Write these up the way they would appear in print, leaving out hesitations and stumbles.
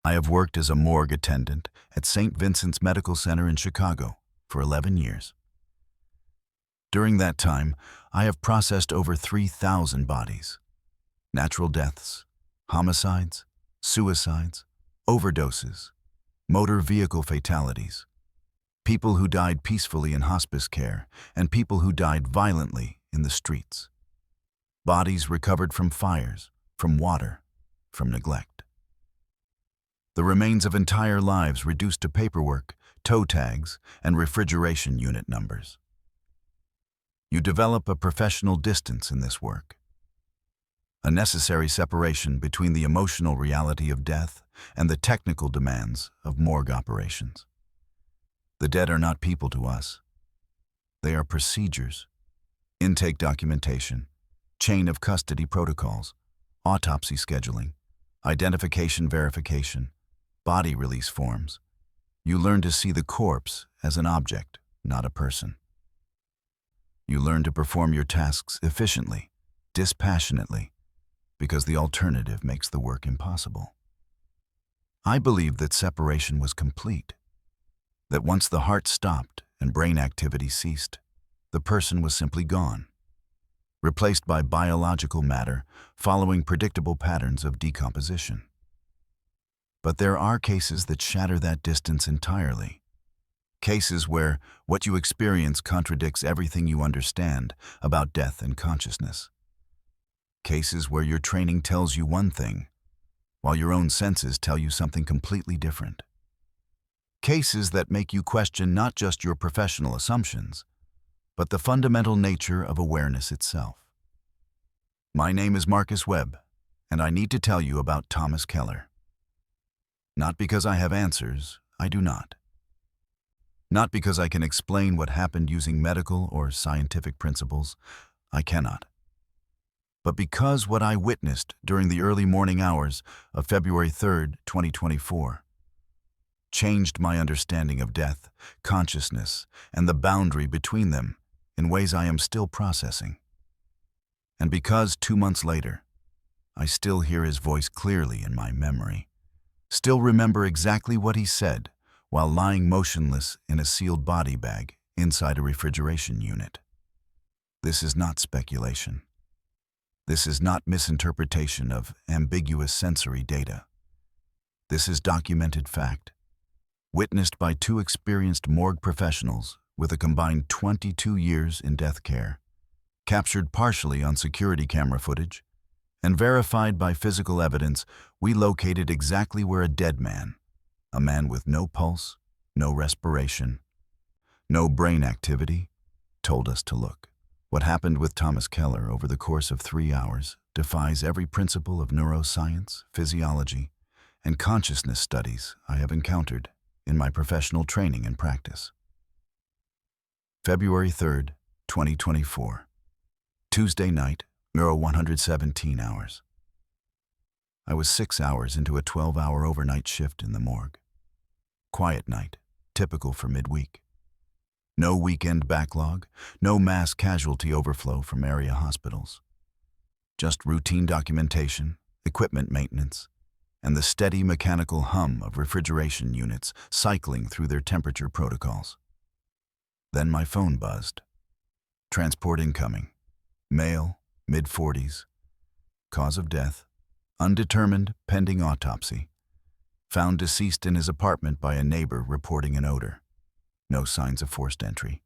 I have worked as a morgue attendant at St. Vincent's Medical Center in Chicago for 11 years. During that time, I have processed over 3,000 bodies. Natural deaths, homicides, suicides, overdoses, motor vehicle fatalities, people who died peacefully in hospice care, and people who died violently in the streets. Bodies recovered from fires, from water, from neglect. The remains of entire lives reduced to paperwork, toe tags, and refrigeration unit numbers. You develop a professional distance in this work, a necessary separation between the emotional reality of death and the technical demands of morgue operations. The dead are not people to us. They are procedures, intake documentation, chain of custody protocols, autopsy scheduling, identification verification, body release forms. You learn to see the corpse as an object, not a person. You learn to perform your tasks efficiently, dispassionately, because the alternative makes the work impossible. I believe that separation was complete, that once the heart stopped and brain activity ceased, the person was simply gone, replaced by biological matter following predictable patterns of decomposition. But there are cases that shatter that distance entirely. Cases where what you experience contradicts everything you understand about death and consciousness. Cases where your training tells you one thing, while your own senses tell you something completely different. Cases that make you question not just your professional assumptions, but the fundamental nature of awareness itself. My name is Marcus Webb, and I need to tell you about Thomas Keller. Not because I have answers, I do not. Not because I can explain what happened using medical or scientific principles, I cannot. But because what I witnessed during the early morning hours of February 3rd, 2024, changed my understanding of death, consciousness, and the boundary between them in ways I am still processing. And because 2 months later, I still hear his voice clearly in my memory, still remember exactly what he said while lying motionless in a sealed body bag inside a refrigeration unit. This is not speculation. This is not misinterpretation of ambiguous sensory data. This is documented fact, witnessed by 2 experienced morgue professionals with a combined 22 years in death care, captured partially on security camera footage, and verified by physical evidence. We located exactly where a dead man, a man with no pulse, no respiration, no brain activity, told us to look. What happened with Thomas Keller over the course of 3 hours defies every principle of neuroscience, physiology, and consciousness studies I have encountered in my professional training and practice. February 3rd, 2024. Tuesday night, 117 hours. I was 6 hours into a 12-hour overnight shift in the morgue. Quiet night, typical for midweek. No weekend backlog, no mass casualty overflow from area hospitals. Just routine documentation, equipment maintenance, and the steady mechanical hum of refrigeration units cycling through their temperature protocols. Then my phone buzzed. Transport incoming. Male, mid-40s. Cause of death, undetermined, pending autopsy. Found deceased in his apartment by a neighbor reporting an odor. No signs of forced entry.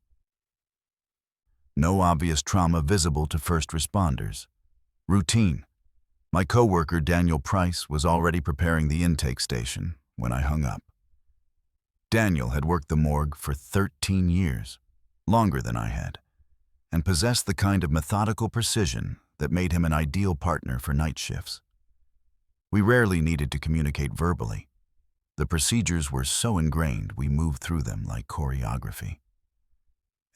No obvious trauma visible to first responders. Routine. My coworker Daniel Price was already preparing the intake station when I hung up. Daniel had worked the morgue for 13 years, longer than I had, and possessed the kind of methodical precision that made him an ideal partner for night shifts. We rarely needed to communicate verbally. The procedures were so ingrained we moved through them like choreography.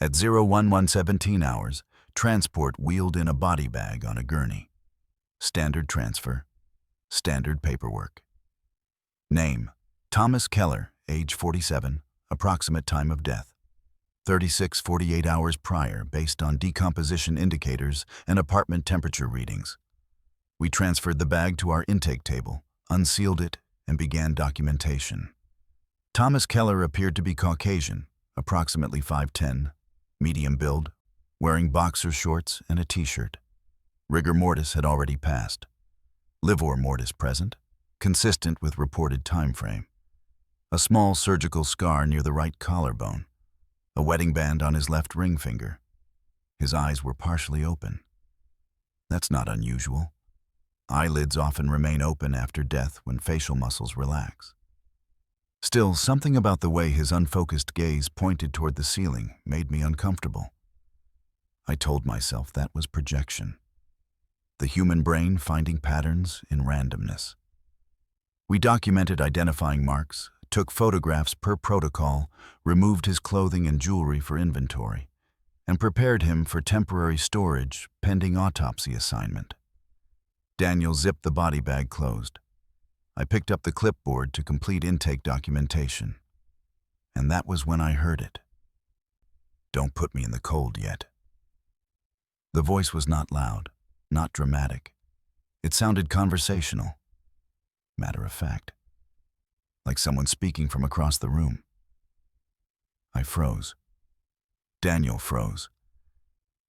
At 01117 hours, transport wheeled in a body bag on a gurney. Standard transfer, standard paperwork. Name, Thomas Keller, age 47, approximate time of death. 36-48 hours prior based on decomposition indicators and apartment temperature readings. We transferred the bag to our intake table, unsealed it, and began documentation. Thomas Keller appeared to be Caucasian, approximately 5'10", medium build, wearing boxer shorts and a t-shirt. Rigor mortis had already passed. Livor mortis present, consistent with reported time frame. A small surgical scar near the right collarbone. A wedding band on his left ring finger. His eyes were partially open. That's not unusual. Eyelids often remain open after death when facial muscles relax. Still, something about the way his unfocused gaze pointed toward the ceiling made me uncomfortable. I told myself that was projection. The human brain finding patterns in randomness. We documented identifying marks, took photographs per protocol, removed his clothing and jewelry for inventory, and prepared him for temporary storage pending autopsy assignment. Daniel zipped the body bag closed. I picked up the clipboard to complete intake documentation. And that was when I heard it. "Don't put me in the cold yet." The voice was not loud, not dramatic. It sounded conversational, matter of fact, like someone speaking from across the room. I froze. Daniel froze.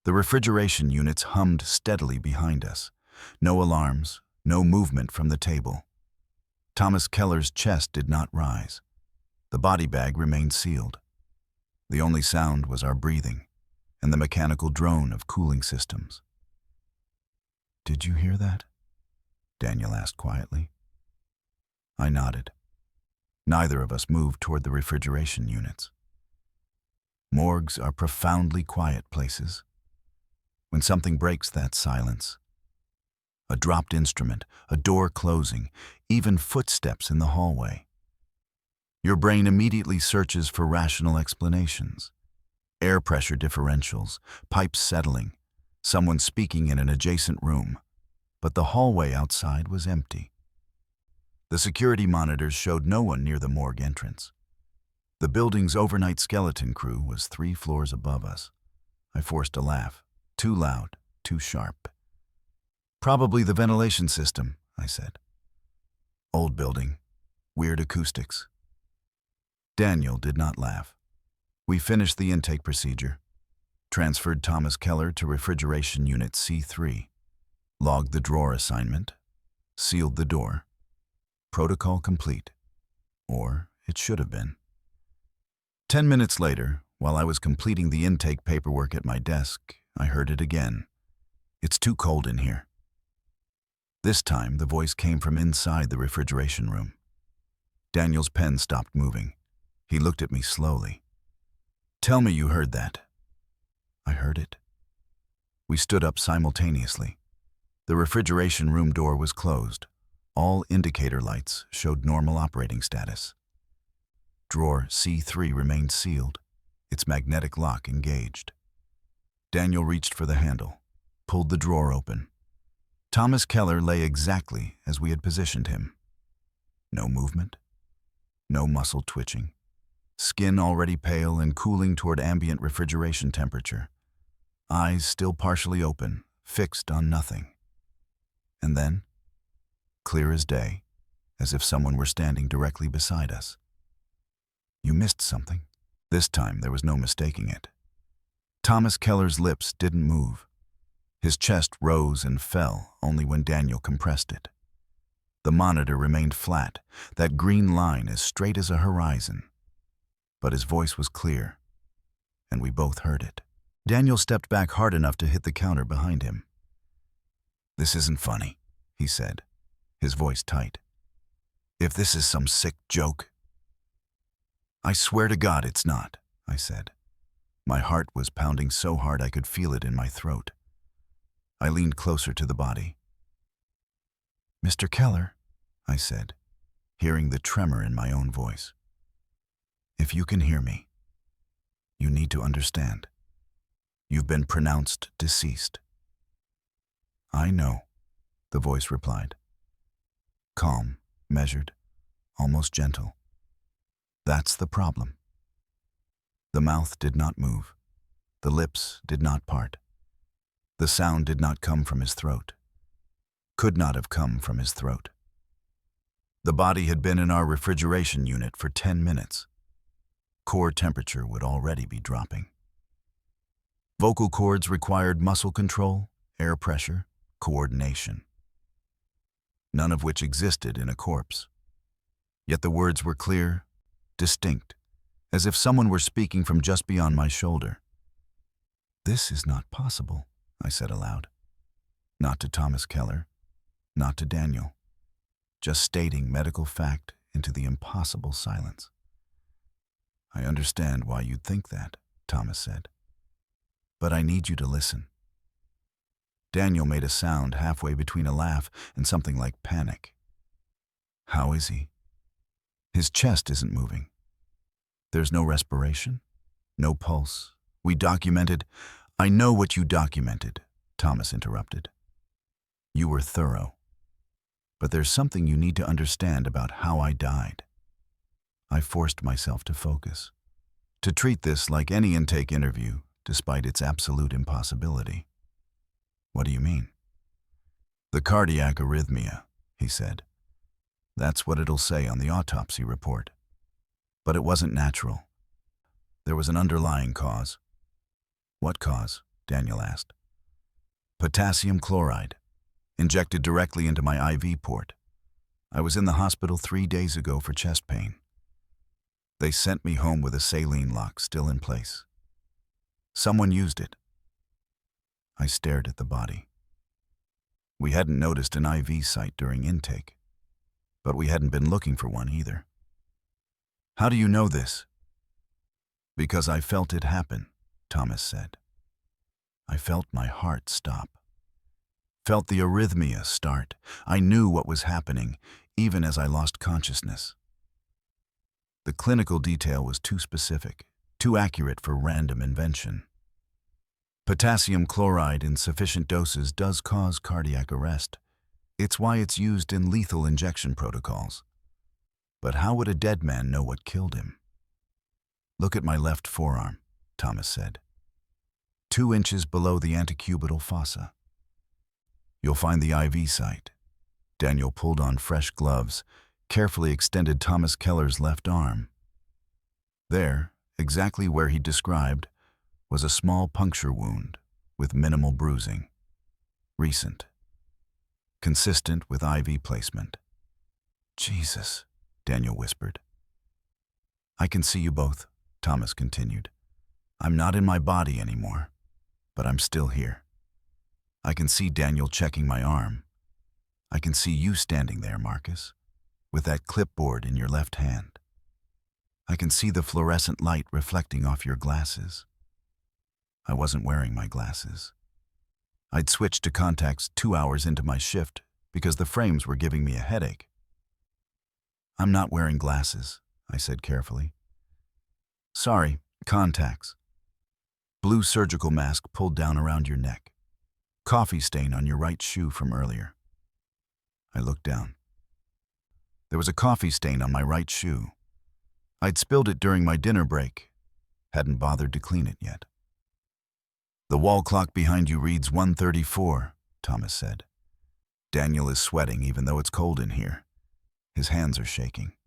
The refrigeration units hummed steadily behind us. No alarms, no movement from the table. Thomas Keller's chest did not rise. The body bag remained sealed. The only sound was our breathing and the mechanical drone of cooling systems. "Did you hear that?" Daniel asked quietly. I nodded. Neither of us moved toward the refrigeration units. Morgues are profoundly quiet places. When something breaks that silence, a dropped instrument, a door closing, even footsteps in the hallway, your brain immediately searches for rational explanations. Air pressure differentials, pipes settling, someone speaking in an adjacent room, but the hallway outside was empty. The security monitors showed no one near the morgue entrance. The building's overnight skeleton crew was 3 floors above us. I forced a laugh, too loud, too sharp. "Probably the ventilation system," I said. "Old building, weird acoustics." Daniel did not laugh. We finished the intake procedure, transferred Thomas Keller to refrigeration unit C3, logged the drawer assignment, sealed the door. Protocol complete. Or it should have been. 10 minutes later, while I was completing the intake paperwork at my desk, I heard it again. "It's too cold in here." This time, the voice came from inside the refrigeration room. Daniel's pen stopped moving. He looked at me slowly. "Tell me you heard that." I heard it. We stood up simultaneously. The refrigeration room door was closed. All indicator lights showed normal operating status. Drawer C3 remained sealed, its magnetic lock engaged. Daniel reached for the handle, pulled the drawer open. Thomas Keller lay exactly as we had positioned him. No movement, no muscle twitching, skin already pale and cooling toward ambient refrigeration temperature, eyes still partially open, fixed on nothing. And then, clear as day, as if someone were standing directly beside us. "You missed something." This time there was no mistaking it. Thomas Keller's lips didn't move. His chest rose and fell only when Daniel compressed it. The monitor remained flat, that green line as straight as a horizon. But his voice was clear, and we both heard it. Daniel stepped back hard enough to hit the counter behind him. "This isn't funny," he said, his voice tight. "If this is some sick joke..." "I swear to God it's not," I said. My heart was pounding so hard I could feel it in my throat. I leaned closer to the body. "Mr. Keller," I said, hearing the tremor in my own voice. "If you can hear me, you need to understand. You've been pronounced deceased." "I know," the voice replied. Calm, measured, almost gentle. "That's the problem." The mouth did not move. The lips did not part. The sound did not come from his throat. Could not have come from his throat. The body had been in our refrigeration unit for 10 minutes. Core temperature would already be dropping. Vocal cords required muscle control, air pressure, coordination. None of which existed in a corpse. Yet the words were clear, distinct, as if someone were speaking from just beyond my shoulder. "This is not possible," I said aloud. Not to Thomas Keller, not to Daniel, just stating medical fact into the impossible silence. "I understand why you'd think that," Thomas said. "But I need you to listen." Daniel made a sound halfway between a laugh and something like panic. "How is he?" "His chest isn't moving. There's no respiration, no pulse. We documented—" "I know what you documented," Thomas interrupted. "You were thorough. But there's something you need to understand about how I died." I forced myself to focus, to treat this like any intake interview, despite its absolute impossibility. "What do you mean?" "The cardiac arrhythmia," he said. "That's what it'll say on the autopsy report. But it wasn't natural. There was an underlying cause." "What cause?" Daniel asked. "Potassium chloride, injected directly into my IV port. I was in the hospital 3 days ago for chest pain. They sent me home with a saline lock still in place. Someone used it." I stared at the body. We hadn't noticed an IV site during intake, but we hadn't been looking for one either. "How do you know this?" "Because I felt it happen," Thomas said. I felt my heart stop. Felt the arrhythmia start. I knew what was happening, even as I lost consciousness. The clinical detail was too specific, too accurate for random invention. Potassium chloride in sufficient doses does cause cardiac arrest. It's why it's used in lethal injection protocols. But how would a dead man know what killed him? "Look at my left forearm," Thomas said. 2 inches below the antecubital fossa. You'll find the IV site." Daniel pulled on fresh gloves, carefully extended Thomas Keller's left arm. There, exactly where he described, was a small puncture wound with minimal bruising. Recent. Consistent with IV placement. "Jesus," Daniel whispered. "I can see you both," Thomas continued. "I'm not in my body anymore, but I'm still here. I can see Daniel checking my arm. I can see you standing there, Marcus, with that clipboard in your left hand. I can see the fluorescent light reflecting off your glasses." I wasn't wearing my glasses. I'd switched to contacts 2 hours into my shift because the frames were giving me a headache. "I'm not wearing glasses," I said carefully. "Sorry, contacts. Blue surgical mask pulled down around your neck. Coffee stain on your right shoe from earlier." I looked down. There was a coffee stain on my right shoe. I'd spilled it during my dinner break. Hadn't bothered to clean it yet. "The wall clock behind you reads 1:34, Thomas said. "Daniel is sweating even though it's cold in here. His hands are shaking."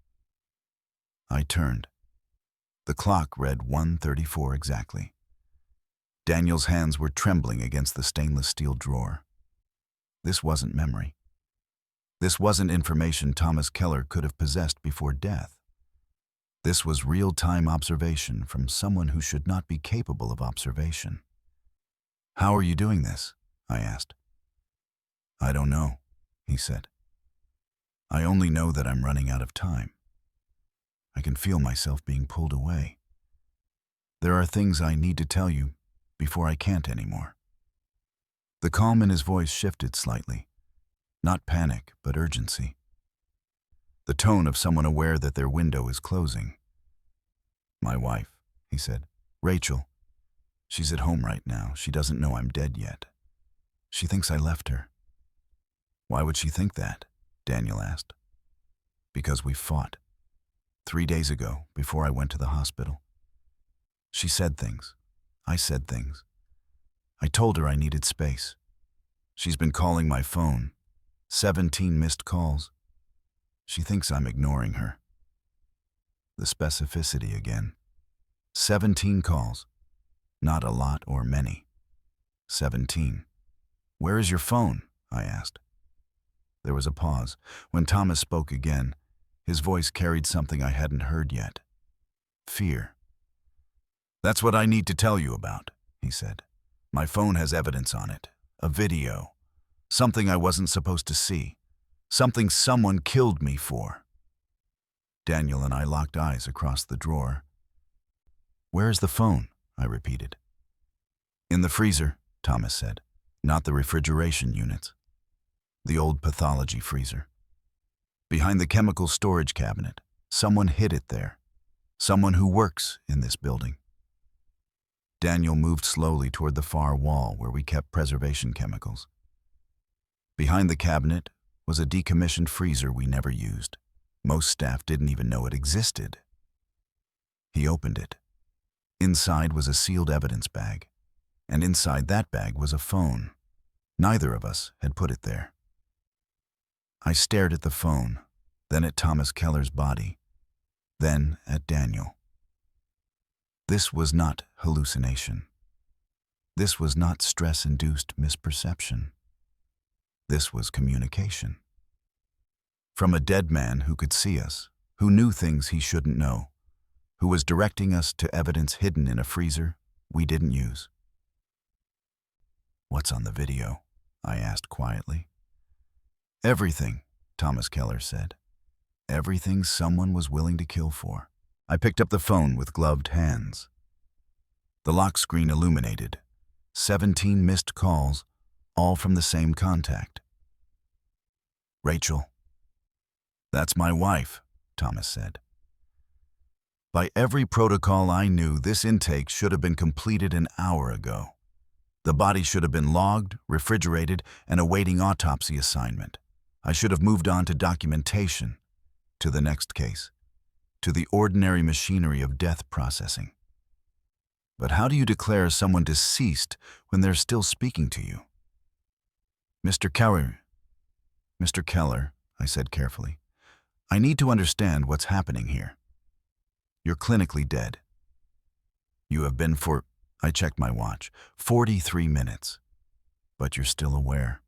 I turned. The clock read 1:34 exactly. Daniel's hands were trembling against the stainless steel drawer. This wasn't memory. This wasn't information Thomas Keller could have possessed before death. This was real-time observation from someone who should not be capable of observation. "How are you doing this?" I asked. "I don't know," he said. "I only know that I'm running out of time. I can feel myself being pulled away. There are things I need to tell you before I can't anymore." The calm in his voice shifted slightly. Not panic, but urgency. The tone of someone aware that their window is closing. "My wife," he said. "Rachel. She's at home right now. She doesn't know I'm dead yet. She thinks I left her." "Why would she think that?" Daniel asked. "Because we fought. 3 days ago, before I went to the hospital. She said things. I said things. I told her I needed space. She's been calling my phone. 17 missed calls. She thinks I'm ignoring her. The specificity again. 17 calls. Not a lot or many. 17. Where is your phone? I asked. There was a pause. When Thomas spoke again, his voice carried something I hadn't heard yet. Fear. That's what I need to tell you about, he said. My phone has evidence on it. A video. Something I wasn't supposed to see. Something someone killed me for. Daniel and I locked eyes across the drawer. Where is the phone? I repeated. In the freezer, Thomas said. Not the refrigeration units. The old pathology freezer. Behind the chemical storage cabinet. Someone hid it there. Someone who works in this building. Daniel moved slowly toward the far wall where we kept preservation chemicals. Behind the cabinet was a decommissioned freezer we never used. Most staff didn't even know it existed. He opened it. Inside was a sealed evidence bag, and inside that bag was a phone. Neither of us had put it there. I stared at the phone, then at Thomas Keller's body, then at Daniel. This was not hallucination. This was not stress-induced misperception. This was communication. From a dead man who could see us, who knew things he shouldn't know, who was directing us to evidence hidden in a freezer we didn't use. What's on the video? I asked quietly. Everything, Thomas Keller said. Everything someone was willing to kill for. I picked up the phone with gloved hands. The lock screen illuminated. 17 missed calls, all from the same contact. Rachel. That's my wife, Thomas said. By every protocol I knew, this intake should have been completed an hour ago. The body should have been logged, refrigerated, and awaiting autopsy assignment. I should have moved on to documentation, to the next case, to the ordinary machinery of death processing. But how do you declare someone deceased when they're still speaking to you? Mr. Keller, I said carefully, I need to understand what's happening here. You're clinically dead. You have been for, I checked my watch, 43 minutes. But you're still aware,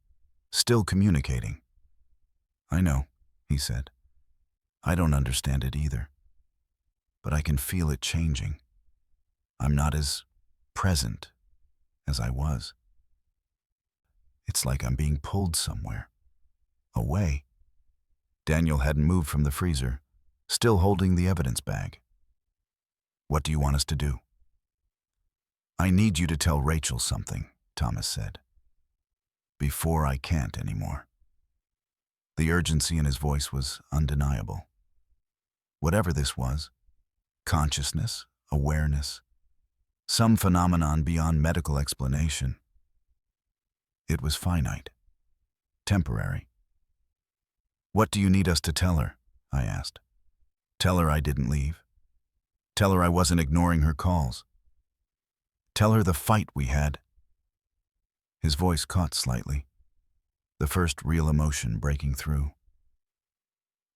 still communicating. I know, he said. I don't understand it either. But I can feel it changing. I'm not as present as I was. It's like I'm being pulled somewhere. Away. Daniel hadn't moved from the freezer, still holding the evidence bag. What do you want us to do? I need you to tell Rachel something, Thomas said. Before I can't anymore. The urgency in his voice was undeniable. Whatever this was, consciousness, awareness, some phenomenon beyond medical explanation, it was finite, temporary. What do you need us to tell her? I asked. Tell her I didn't leave. Tell her I wasn't ignoring her calls. Tell her the fight we had. His voice caught slightly, the first real emotion breaking through.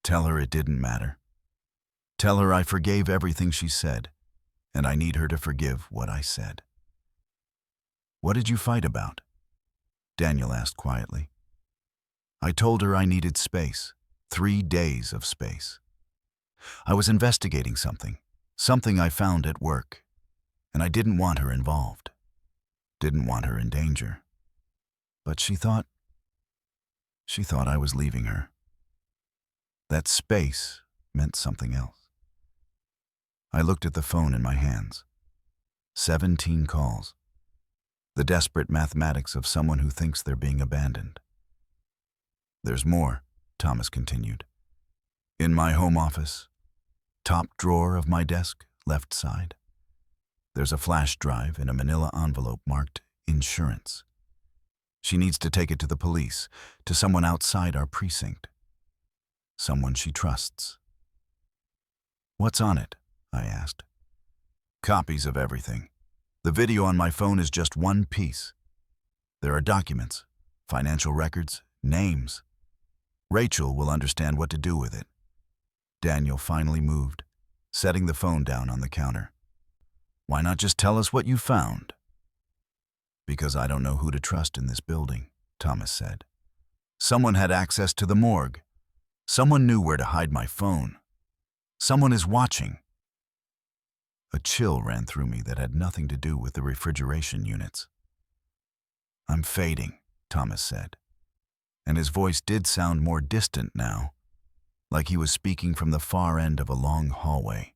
Tell her it didn't matter. Tell her I forgave everything she said, and I need her to forgive what I said. What did you fight about? Daniel asked quietly. I told her I needed space, 3 days of space. I was investigating something I found at work, and I didn't want her involved, didn't want her in danger. But she thought I was leaving her. That space meant something else. I looked at the phone in my hands. 17 calls. The desperate mathematics of someone who thinks they're being abandoned. There's more, Thomas continued. In my home office, top drawer of my desk, left side, there's a flash drive in a manila envelope marked insurance. She needs to take it to the police, to someone outside our precinct. Someone she trusts. What's on it? I asked. Copies of everything. The video on my phone is just one piece. There are documents, financial records, names. Rachel will understand what to do with it. Daniel finally moved, setting the phone down on the counter. Why not just tell us what you found? Because I don't know who to trust in this building, Thomas said. Someone had access to the morgue. Someone knew where to hide my phone. Someone is watching. A chill ran through me that had nothing to do with the refrigeration units. I'm fading, Thomas said, and his voice did sound more distant now, like he was speaking from the far end of a long hallway.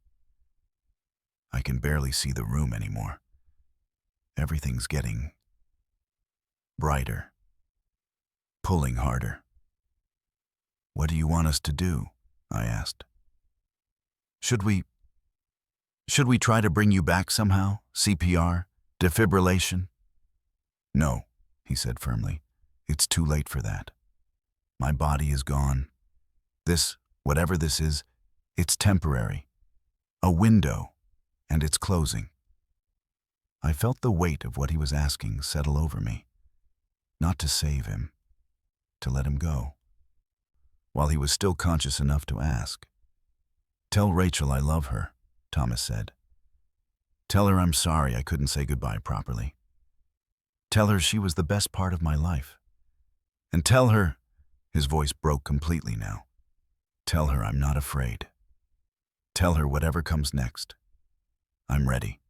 I can barely see the room anymore. Everything's getting brighter, pulling harder. What do you want us to do? I asked. Should we try to bring you back somehow? CPR? Defibrillation? No, he said firmly. It's too late for that. My body is gone. This, whatever this is, it's temporary. A window, and it's closing. I felt the weight of what he was asking settle over me. Not to save him, to let him go. While he was still conscious enough to ask. Tell Rachel I love her, Thomas said. Tell her I'm sorry I couldn't say goodbye properly. Tell her she was the best part of my life. And tell her, his voice broke completely now. Tell her I'm not afraid. Tell her whatever comes next. I'm ready.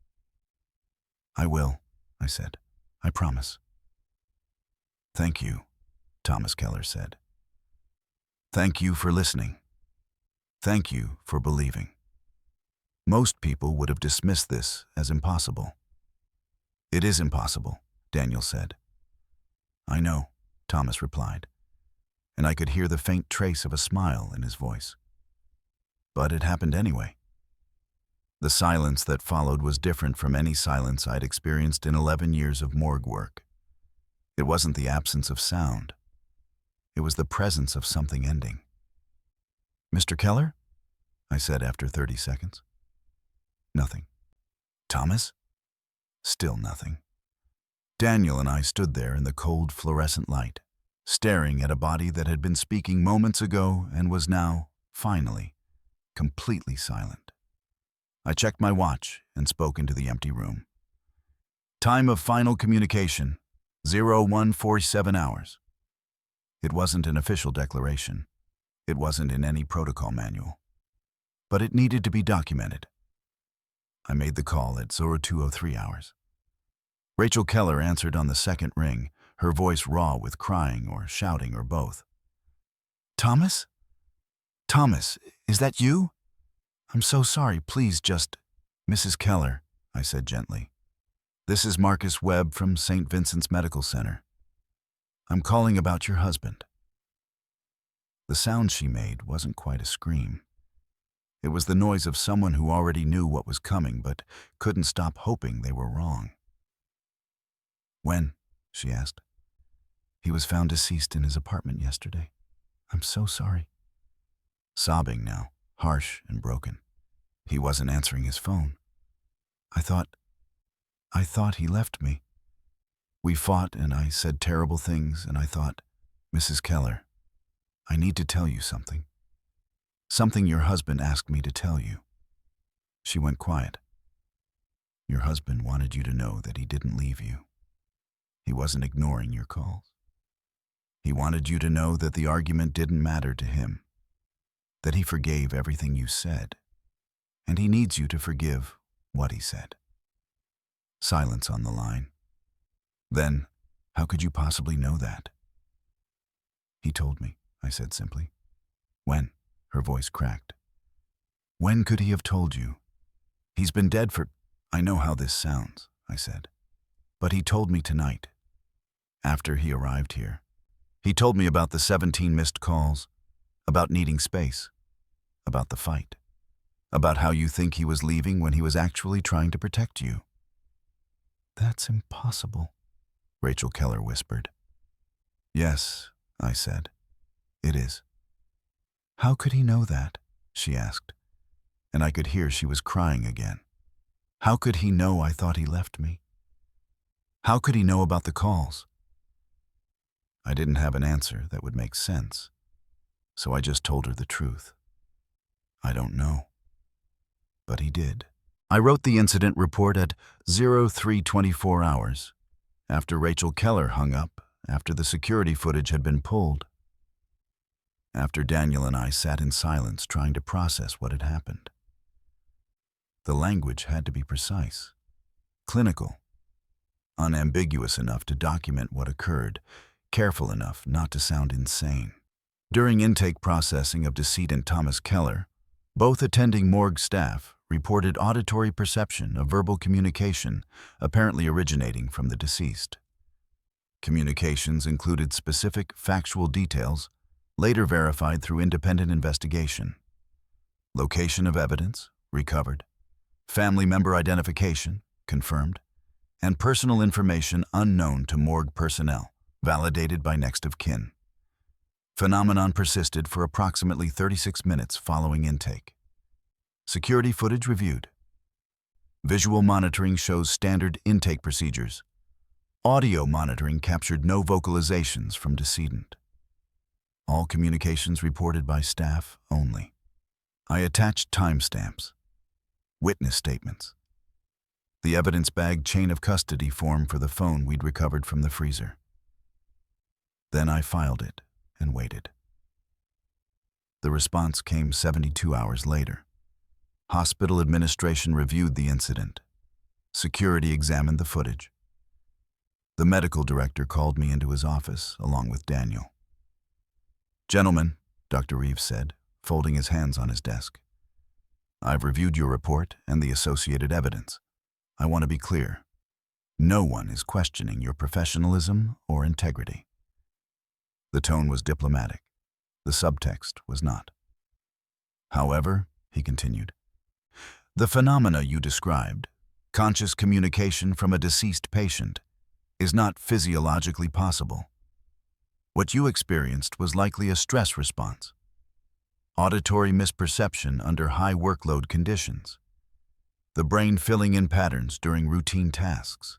I will, I said. I promise. Thank you, Thomas Keller said. Thank you for listening. Thank you for believing. Most people would have dismissed this as impossible. It is impossible, Daniel said. I know, Thomas replied, and I could hear the faint trace of a smile in his voice. But it happened anyway. The silence that followed was different from any silence I'd experienced in 11 years of morgue work. It wasn't the absence of sound. It was the presence of something ending. Mr. Keller? I said after 30 seconds. Nothing. Thomas? Still nothing. Daniel and I stood there in the cold fluorescent light, staring at a body that had been speaking moments ago and was now, finally, completely silent. I checked my watch and spoke into the empty room. Time of final communication, 0147 hours. It wasn't an official declaration. It wasn't in any protocol manual. But it needed to be documented. I made the call at 0203 hours. Rachel Keller answered on the second ring, her voice raw with crying or shouting or both. Thomas? Thomas, is that you? I'm so sorry, please just... Mrs. Keller, I said gently. This is Marcus Webb from St. Vincent's Medical Center. I'm calling about your husband. The sound she made wasn't quite a scream. It was the noise of someone who already knew what was coming but couldn't stop hoping they were wrong. When? She asked. He was found deceased in his apartment yesterday. I'm so sorry. Sobbing now, harsh and broken. He wasn't answering his phone. I thought he left me. We fought and I said terrible things and I thought, Mrs. Keller, I need to tell you something. Something your husband asked me to tell you. She went quiet. Your husband wanted you to know that he didn't leave you. He wasn't ignoring your calls. He wanted you to know that the argument didn't matter to him, that he forgave everything you said, and he needs you to forgive what he said. Silence on the line. Then, how could you possibly know that? He told me, I said simply. When? Her voice cracked. When could he have told you? He's been dead for... I know how this sounds, I said. But he told me tonight, after he arrived here. He told me about the 17 missed calls, about needing space, about the fight, about how you think he was leaving when he was actually trying to protect you. That's impossible, Rachel Keller whispered. Yes, I said. It is. How could he know that? She asked, and I could hear she was crying again. How could he know I thought he left me? How could he know about the calls? I didn't have an answer that would make sense, so I just told her the truth. I don't know. But he did. I wrote the incident report at 03:24 hours, after Rachel Keller hung up, after the security footage had been pulled. After Daniel and I sat in silence trying to process what had happened. The language had to be precise, clinical, unambiguous enough to document what occurred, careful enough not to sound insane. During intake processing of decedent Thomas Keller, both attending morgue staff reported auditory perception of verbal communication apparently originating from the deceased. Communications included specific factual details, later verified through independent investigation. Location of evidence, recovered. Family member identification, confirmed. And personal information unknown to morgue personnel, validated by next of kin. Phenomenon persisted for approximately 36 minutes following intake. Security footage reviewed. Visual monitoring shows standard intake procedures. Audio monitoring captured no vocalizations from decedent. All communications reported by staff only. I attached timestamps, witness statements, the evidence bag chain of custody form for the phone we'd recovered from the freezer. Then I filed it and waited. The response came 72 hours later. Hospital administration reviewed the incident. Security examined the footage. The medical director called me into his office along with Daniel. "Gentlemen," Dr. Reeves said, folding his hands on his desk, "I've reviewed your report and the associated evidence. I want to be clear. No one is questioning your professionalism or integrity." The tone was diplomatic. The subtext was not. "However," he continued, "the phenomena you described, conscious communication from a deceased patient, is not physiologically possible. What you experienced was likely a stress response, auditory misperception under high workload conditions, the brain filling in patterns during routine tasks."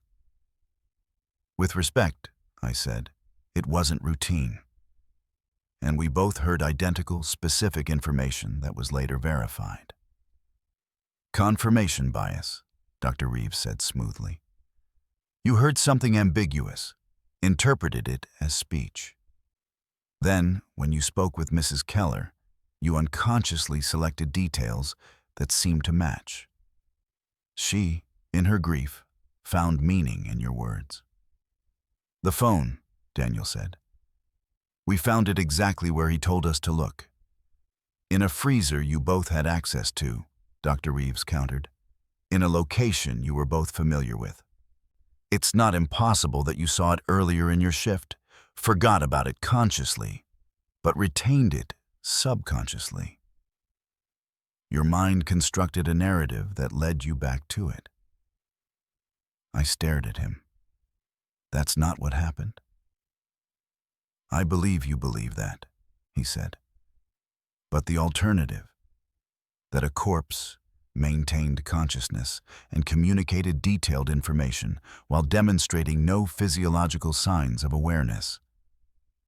"With respect," I said, "it wasn't routine." And we both heard identical, specific information that was later verified. "Confirmation bias," Dr. Reeves said smoothly. "You heard something ambiguous, interpreted it as speech. Then, when you spoke with Mrs. Keller, you unconsciously selected details that seemed to match. She, in her grief, found meaning in your words." "The phone," Daniel said. "We found it exactly where he told us to look." "In a freezer you both had access to," Dr. Reeves countered. "In a location you were both familiar with. It's not impossible that you saw it earlier in your shift, forgot about it consciously, but retained it subconsciously. Your mind constructed a narrative that led you back to it." I stared at him. "That's not what happened." "I believe you believe that," he said. "But the alternative, that a corpse maintained consciousness and communicated detailed information while demonstrating no physiological signs of awareness,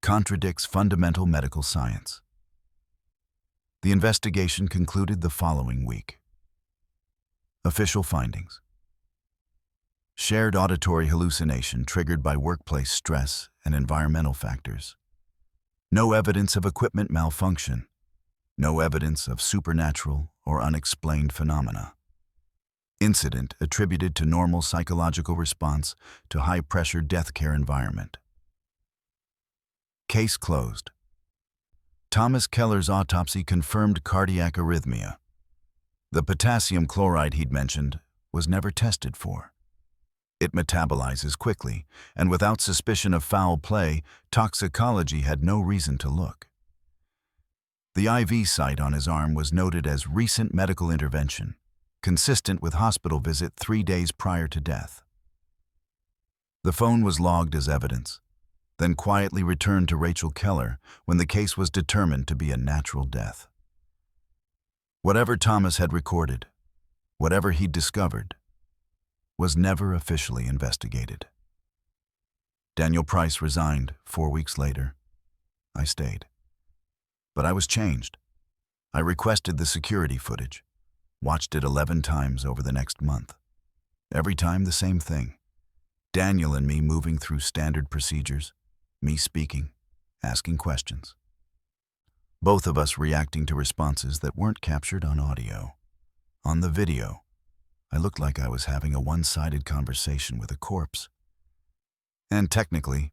contradicts fundamental medical science." The investigation concluded the following week. Official findings. Shared auditory hallucination triggered by workplace stress and environmental factors. No evidence of equipment malfunction. No evidence of supernatural or unexplained phenomena. Incident attributed to normal psychological response to high-pressure death care environment. Case closed. Thomas Keller's autopsy confirmed cardiac arrhythmia. The potassium chloride he'd mentioned was never tested for. It metabolizes quickly, and without suspicion of foul play, toxicology had no reason to look. The IV site on his arm was noted as recent medical intervention, consistent with hospital visit 3 days prior to death. The phone was logged as evidence, then quietly returned to Rachel Keller when the case was determined to be a natural death. Whatever Thomas had recorded, whatever he'd discovered, was never officially investigated. Daniel Price resigned 4 weeks later. I stayed. But I was changed. I requested the security footage, watched it 11 times over the next month. Every time the same thing. Daniel and me moving through standard procedures, me speaking, asking questions. Both of us reacting to responses that weren't captured on audio. On the video, I looked like I was having a one-sided conversation with a corpse. And technically,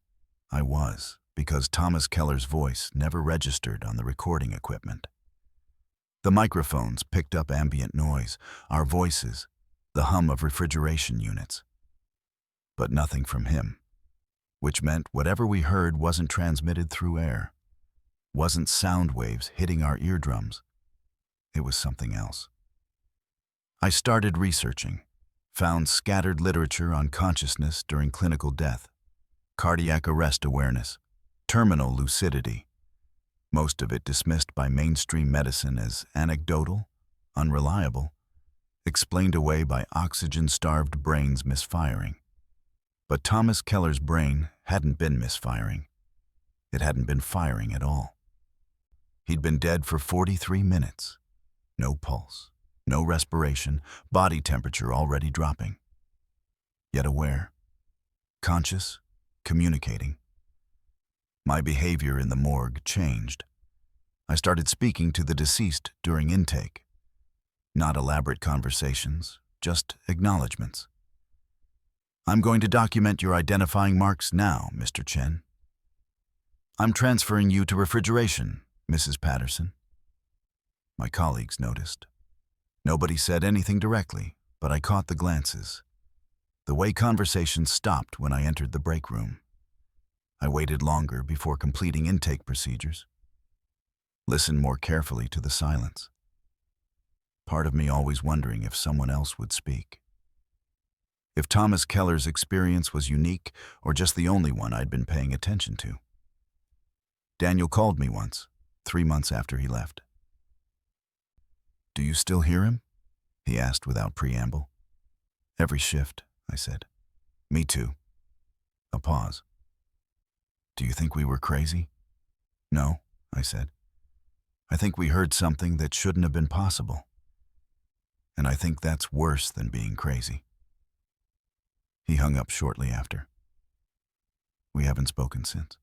I was, because Thomas Keller's voice never registered on the recording equipment. The microphones picked up ambient noise, our voices, the hum of refrigeration units. But nothing from him, which meant whatever we heard wasn't transmitted through air, wasn't sound waves hitting our eardrums. It was something else. I started researching, found scattered literature on consciousness during clinical death, cardiac arrest awareness, terminal lucidity, most of it dismissed by mainstream medicine as anecdotal, unreliable, explained away by oxygen-starved brains misfiring. But Thomas Keller's brain hadn't been misfiring. It hadn't been firing at all. He'd been dead for 43 minutes. No pulse, no respiration, body temperature already dropping. Yet aware, conscious, communicating. My behavior in the morgue changed. I started speaking to the deceased during intake. Not elaborate conversations, just acknowledgments. I'm going to document your identifying marks now, Mr. Chen. I'm transferring you to refrigeration, Mrs. Patterson. My colleagues noticed. Nobody said anything directly, but I caught the glances. The way conversations stopped when I entered the break room. I waited longer before completing intake procedures. Listened more carefully to the silence. Part of me always wondering if someone else would speak. If Thomas Keller's experience was unique or just the only one I'd been paying attention to. Daniel called me once, 3 months after he left. "Do you still hear him?" he asked without preamble. "Every shift," I said. "Me too." A pause. "Do you think we were crazy?" "No," I said. "I think we heard something that shouldn't have been possible. And I think that's worse than being crazy." He hung up shortly after. We haven't spoken since.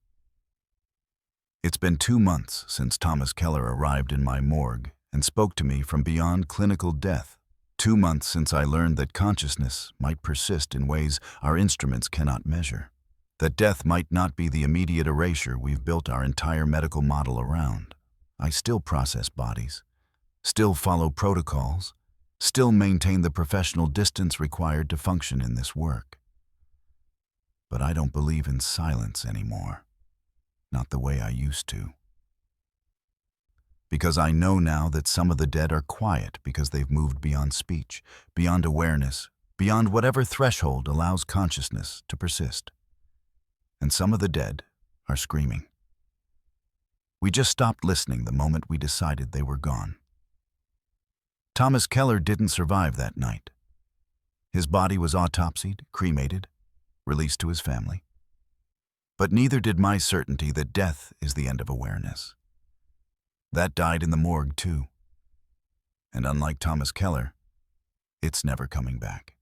It's been 2 months since Thomas Keller arrived in my morgue and spoke to me from beyond clinical death. 2 months since I learned that consciousness might persist in ways our instruments cannot measure. That death might not be the immediate erasure we've built our entire medical model around. I still process bodies, still follow protocols, still maintain the professional distance required to function in this work. But I don't believe in silence anymore. Not the way I used to. Because I know now that some of the dead are quiet because they've moved beyond speech, beyond awareness, beyond whatever threshold allows consciousness to persist. And some of the dead are screaming. We just stopped listening the moment we decided they were gone. Thomas Keller didn't survive that night. His body was autopsied, cremated, released to his family. But neither did my certainty that death is the end of awareness. That died in the morgue too. And unlike Thomas Keller, it's never coming back.